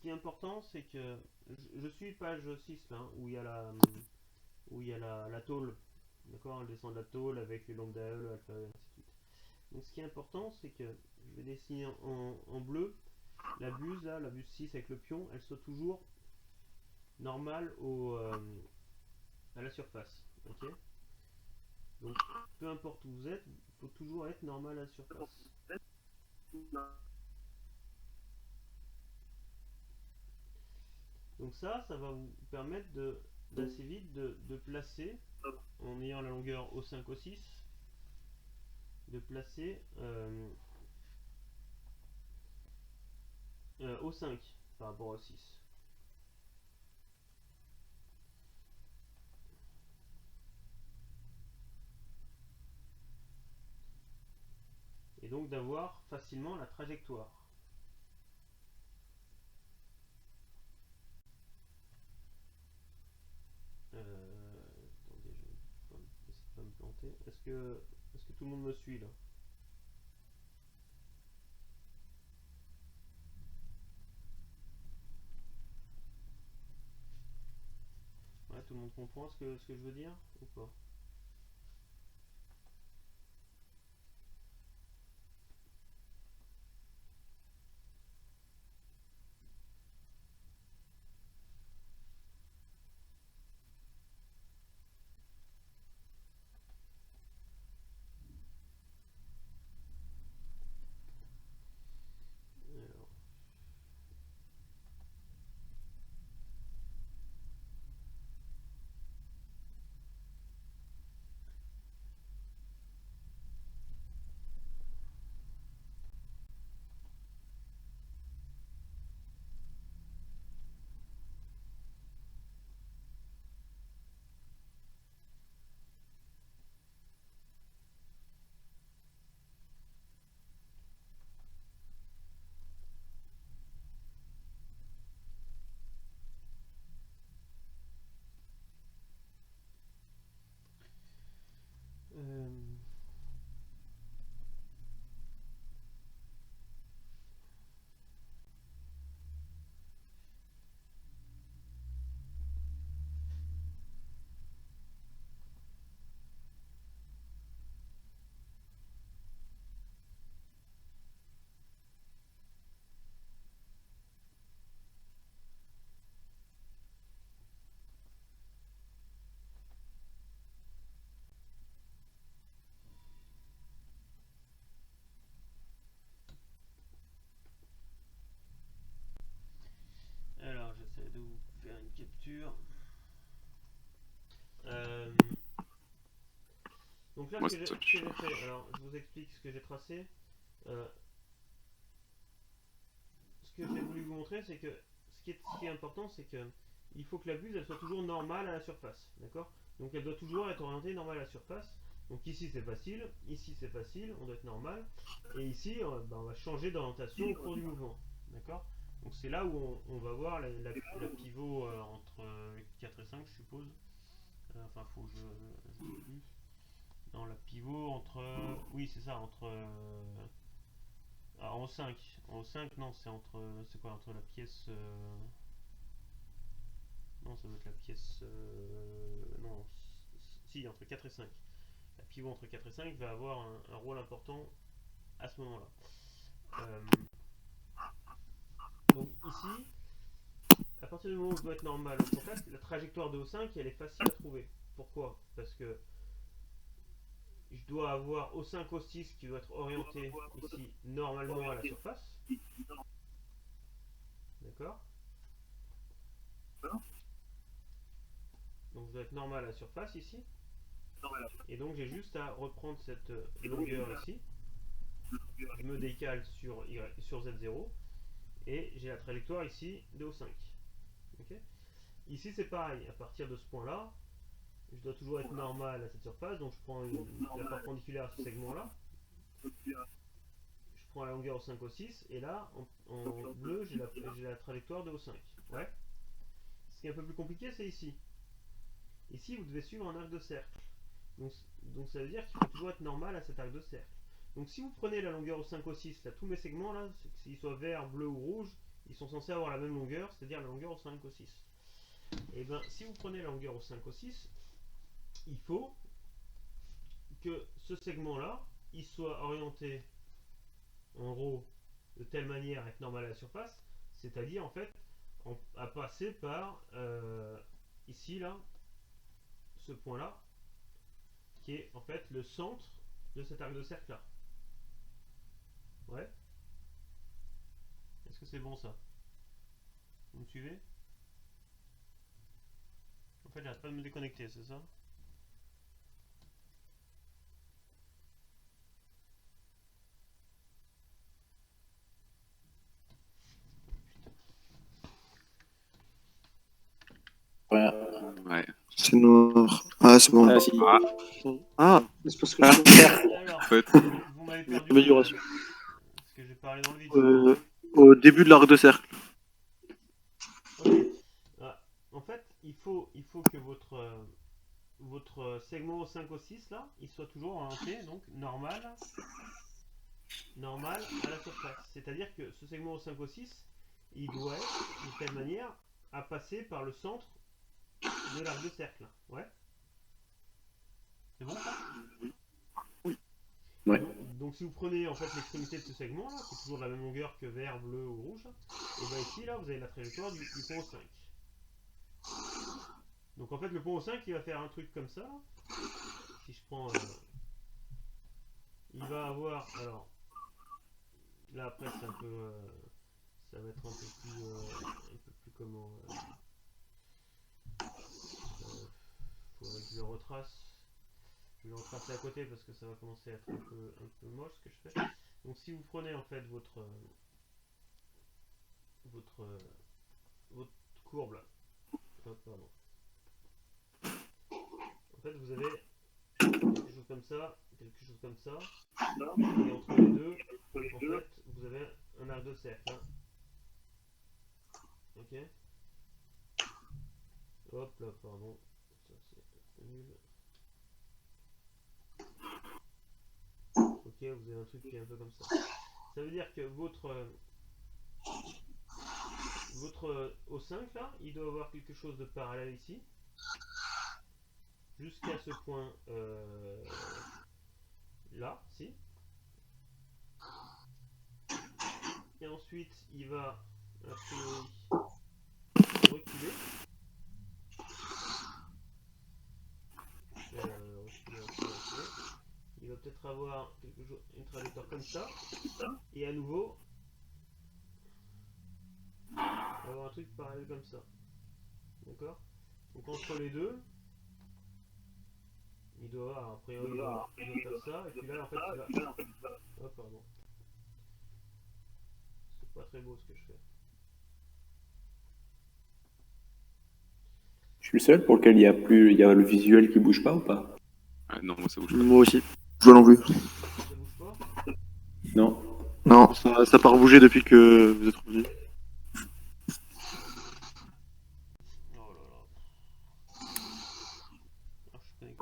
qui est important, c'est que je suis page 6 là, hein, où il y a la tôle. D'accord, elle descend de la tôle avec les longues d'AE, alpha, et ainsi de suite. Donc ce qui est important, c'est que je vais dessiner en bleu la buse là, la buse 6 avec le pion, elle soit toujours normale à la surface. Ok. Donc peu importe où vous êtes, il faut toujours être normal à la surface. Donc ça va vous permettre d'assez vite de placer, en ayant la longueur O5, O6, de placer O5 par rapport au 6. Et donc d'avoir facilement la trajectoire. Attendez, je vais essayer de pas me planter. Est-ce que tout le monde me suit là? Ouais, tout le monde comprend ce que je veux dire ou pas? Alors, euh, alors, j'essaie de vous faire une capture. Euh, donc là, ce que j'ai fait, alors je vous explique ce que j'ai tracé. Euh, ce que j'ai voulu vous montrer, c'est que ce qui est important, c'est que il faut que la buse elle soit toujours normale à la surface, d'accord? Donc elle doit toujours être orientée normale à la surface. Donc ici c'est facile, on doit être normal, et ici on va changer d'orientation au cours du mouvement, d'accord? Donc c'est là où on va voir la pivot entre 4 et 5, je suppose. Enfin, faut que je sais plus. Non, la pivot entre. Oui, c'est ça, entre. En 5. En 5, non, c'est entre. C'est quoi, entre la pièce. Non, ça doit être la pièce. Non, si, entre 4 et 5. La pivot entre 4 et 5 va avoir un rôle important à ce moment-là. Euh, donc ici, à partir du moment où je dois être normal au contact, la trajectoire de O5 elle est facile à trouver. Pourquoi? Parce que je dois avoir O5, O6 qui doit être orienté ici normalement à la surface. D'accord? Donc je dois être normal à la surface ici. Et donc j'ai juste à reprendre cette longueur ici. Je me décale sur Z0 et j'ai la trajectoire ici de O5. Okay, ici c'est pareil, à partir de ce point là, je dois toujours être normal à cette surface, donc je prends la perpendiculaire à ce segment là, je prends la longueur O5, O6, et là en bleu j'ai la trajectoire de O5. Ouais. Ce qui est un peu plus compliqué c'est ici. Ici vous devez suivre un arc de cercle. Donc ça veut dire qu'il faut toujours être normal à cet arc de cercle. Donc si vous prenez la longueur au 5 au 6, là, tous mes segments, là, qu'ils soient vert, bleu ou rouge, ils sont censés avoir la même longueur, c'est-à-dire la longueur au 5 au 6. Et bien, si vous prenez la longueur au 5 au 6, il faut que ce segment-là, il soit orienté en gros de telle manière à être normal à la surface, c'est-à-dire en fait à passer par ici là, ce point-là, qui est en fait le centre de cet arc de cercle là. Ouais. Est-ce que c'est bon ça? Vous me suivez? En fait, j'arrête pas de me déconnecter, c'est ça? Ouais. Ouais. C'est noir. Ah, c'est bon. Ah, si. Ah, C'est parce que je Alors, En fait, vous m'avez perdu amélioration. parce que j'ai parlé dans le vide. Au début de l'arc de cercle. Ok. Ah, en fait, il faut que votre segment au 5 au 6 là, il soit toujours orienté donc normal à la surface. C'est-à-dire que ce segment au 5 au 6, il doit être de telle manière à passer par le centre de l'arc de cercle. Ouais. C'est bon ça? Ouais. Donc si vous prenez en fait l'extrémité de ce segment là, qui est toujours de la même longueur que vert, bleu ou rouge, et bien ici là vous avez la trajectoire du point au 5. Donc en fait le point au 5 il va faire un truc comme ça. Si je prends il va avoir alors là après c'est un peu ça va être un peu plus comment faudrait que je le retrace. Je vais le retracer à côté parce que ça va commencer à être un peu moche ce que je fais. Donc si vous prenez en fait votre, votre courbe là, oh, pardon. En fait vous avez quelque chose comme ça, quelque chose comme ça, et entre les deux, en fait vous avez un arc de cercle. Hein. Ok. Hop là, pardon. Ça c'est nul. Ok, vous avez un truc qui est un peu comme ça. Ça veut dire que votre au 5 là, il doit avoir quelque chose de parallèle ici, jusqu'à ce point là, si. Et ensuite, il va a priori reculer. Reculer. Il va peut-être avoir une trajectoire comme ça. Et à nouveau, avoir un truc parallèle comme ça. D'accord? Donc entre les deux, il doit avoir, a priori, il doit faire ça. Et puis là, en fait, il va. Oh, pardon. C'est pas très beau ce que je fais. Je suis le seul pour lequel il y a le visuel qui bouge pas ou pas? ah, non, moi ça bouge pas. Moi aussi. Je vois non plus. Ça bouge pas? Non. Non, ça n'a pas rebougé depuis que vous êtes revenu. Oh là là. Ah, je connais.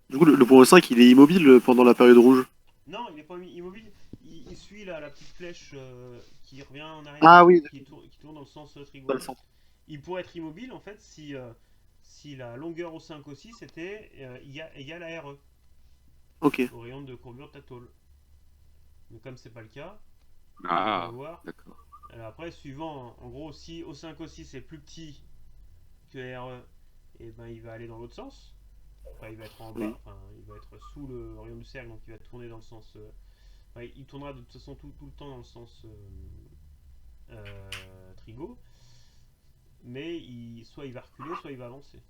Du coup, le point 5, il est immobile pendant la période rouge. Non, il n'est pas immobile. Il suit la petite flèche qui revient en arrière, Ah oui, qui tourne dans le sens trigo. pas le centre. Il pourrait être immobile en fait si la longueur au 5 aussi c'était égale à RE, Ok. au rayon de courbure de ta tôle. Mais comme c'est pas le cas, on va Ah, voir. d'accord. Alors après, suivant, en gros, si au 5 aussi c'est plus petit que RE, et ben il va aller dans l'autre sens. Enfin, il va être en bas, Oui. enfin, il va être sous le rayon du cercle, donc il va tourner dans le sens. Enfin, il tournera de toute façon tout le temps dans le sens trigo, mais soit il va reculer, soit il va avancer.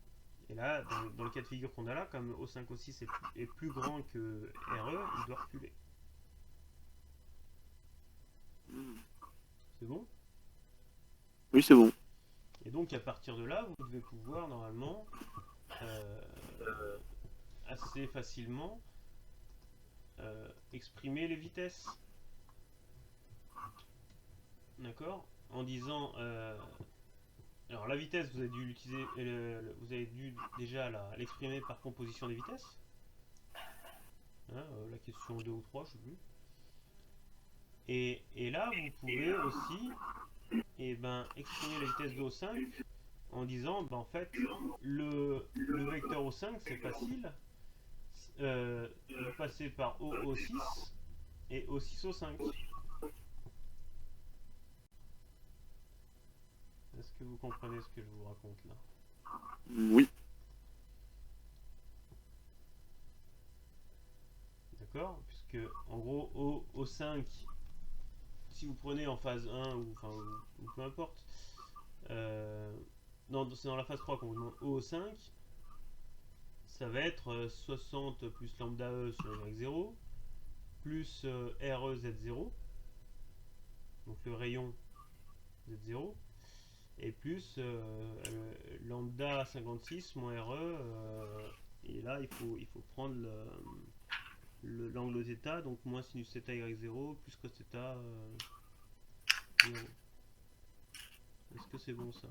Et là, dans le cas de figure qu'on a là, comme O5 aussi est plus grand que RE, il doit reculer. C'est bon? Oui, c'est bon. Et donc à partir de là, vous devez pouvoir normalement euh, assez facilement exprimer les vitesses. D'accord? En disant alors la vitesse, vous avez dû l'utiliser, vous avez dû déjà l'exprimer par composition des vitesses. Hein, la question 2 ou 3, je sais plus. Et là, vous pouvez aussi et ben exprimer la vitesse de O5 en disant ben, en fait le vecteur O5 c'est facile, vous passez par O6 et O6 O5. Est-ce que vous comprenez ce que je vous raconte là? Oui. D'accord? Puisque en gros O5, si vous prenez en phase 1 ou enfin ou peu importe, non c'est dans la phase 3 qu'on vous demande O5, ça va être 60 plus lambda E sur Y0 plus RE Z0, donc le rayon Z0, et plus lambda 56 moins RE, et là il faut prendre l'angle θ, donc moins sinus θ Y0 plus cos θ 0. Est-ce que c'est bon ça?